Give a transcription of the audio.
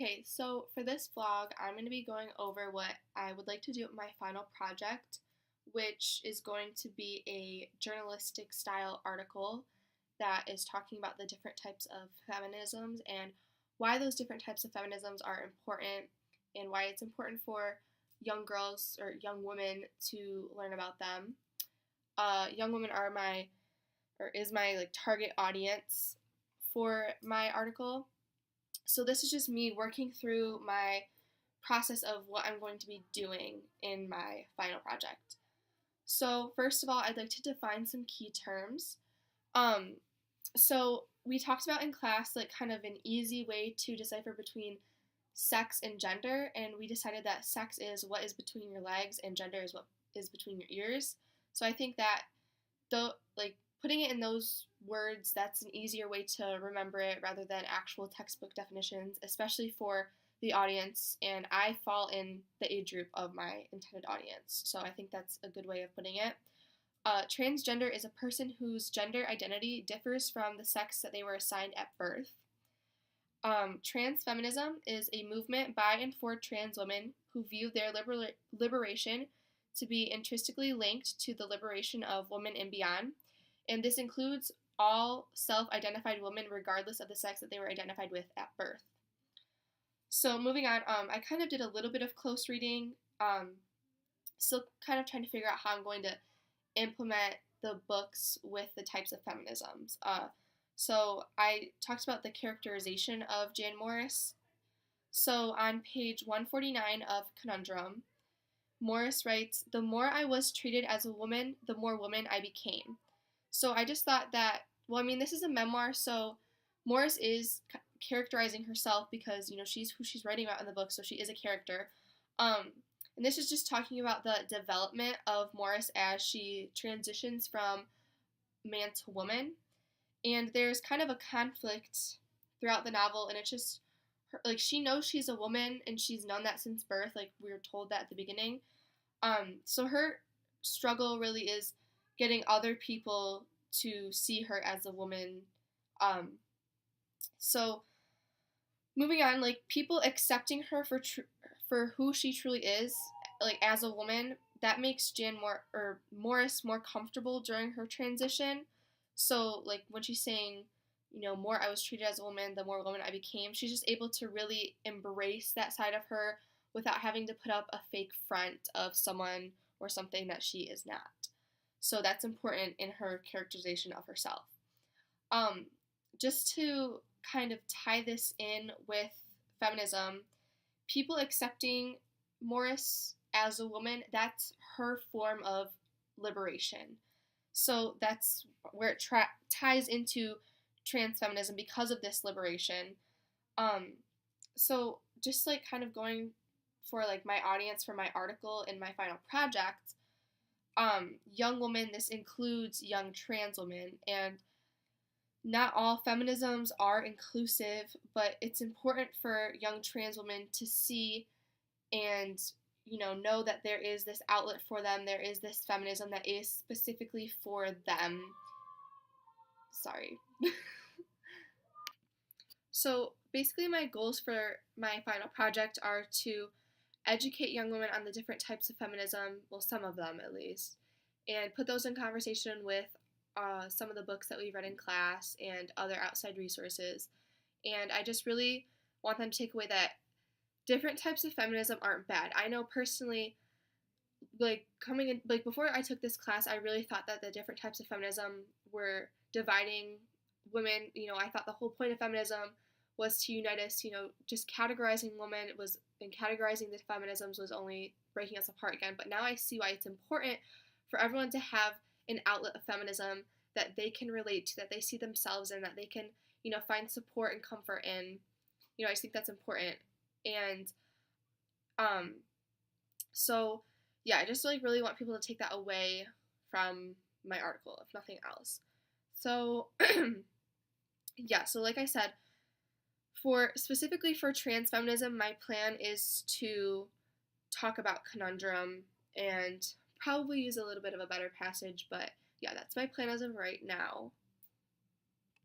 Okay, so for this vlog, I'm going to be going over what I would like to do with my final project, which is going to be a journalistic style article that is talking about the different types of feminisms and why those different types of feminisms are important and why it's important for young girls or young women to learn about them. Young women are my like target audience for my article. So this is just me working through my process of what I'm going to be doing in my final project. So first of all, I'd like to define some key terms. Um, so we talked about in class like kind of an easy way to decipher between sex and gender, and we decided that sex is what is between your legs and gender is what is between your ears. So I think that putting it in those words, that's an easier way to remember it rather than actual textbook definitions, especially for the audience, and I fall in the age group of my intended audience, so I think that's a good way of putting it. Transgender is a person whose gender identity differs from the sex that they were assigned at birth. Transfeminism is a movement by and for trans women who view their liberation to be intrinsically linked to the liberation of women and beyond. And this includes all self-identified women regardless of the sex that they were identified with at birth. So moving on, I kind of did a little bit of close reading, still kind of trying to figure out how I'm going to implement the books with the types of feminisms. So I talked about the characterization of Jan Morris. So on page 149 of Conundrum, Morris writes, "The more I was treated as a woman, the more woman I became." So I just thought that, this is a memoir, so Morris is characterizing herself because, she's who she's writing about in the book, so she is a character. And this is just talking about the development of Morris as she transitions from man to woman. And there's kind of a conflict throughout the novel, and it's just, she knows she's a woman, and she's known that since birth, we were told that at the beginning. So her struggle really is getting other people to see her as a woman. So moving on, people accepting her for who she truly is, as a woman, that makes Morris more comfortable during her transition. So when she's saying, more I was treated as a woman, the more woman I became, she's just able to really embrace that side of her without having to put up a fake front of someone or something that she is not. So that's important in her characterization of herself. Just to kind of tie this in with feminism, people accepting Morris as a woman, that's her form of liberation. So that's where it ties into transfeminism because of this liberation. So just kind of going for my audience for my article in my final project, young women, this includes young trans women, and not all feminisms are inclusive, but it's important for young trans women to see and know that there is this outlet for them, there is this feminism that is specifically for them. Sorry. So basically my goals for my final project are to educate young women on the different types of feminism, well, some of them at least, and put those in conversation with some of the books that we've read in class and other outside resources. And I just really want them to take away that different types of feminism aren't bad. I know personally, coming in, before I took this class, I really thought that the different types of feminism were dividing women. I thought the whole point of feminism was to unite us, just categorizing women and categorizing the feminisms was only breaking us apart again. But now I see why it's important for everyone to have an outlet of feminism that they can relate to, that they see themselves in, that they can, find support and comfort in. I just think that's important. And so yeah, I just really want people to take that away from my article, if nothing else. So yeah, so like I said, specifically for trans feminism, my plan is to talk about Conundrum and probably use a little bit of a better passage, but yeah, that's my plan as of right now.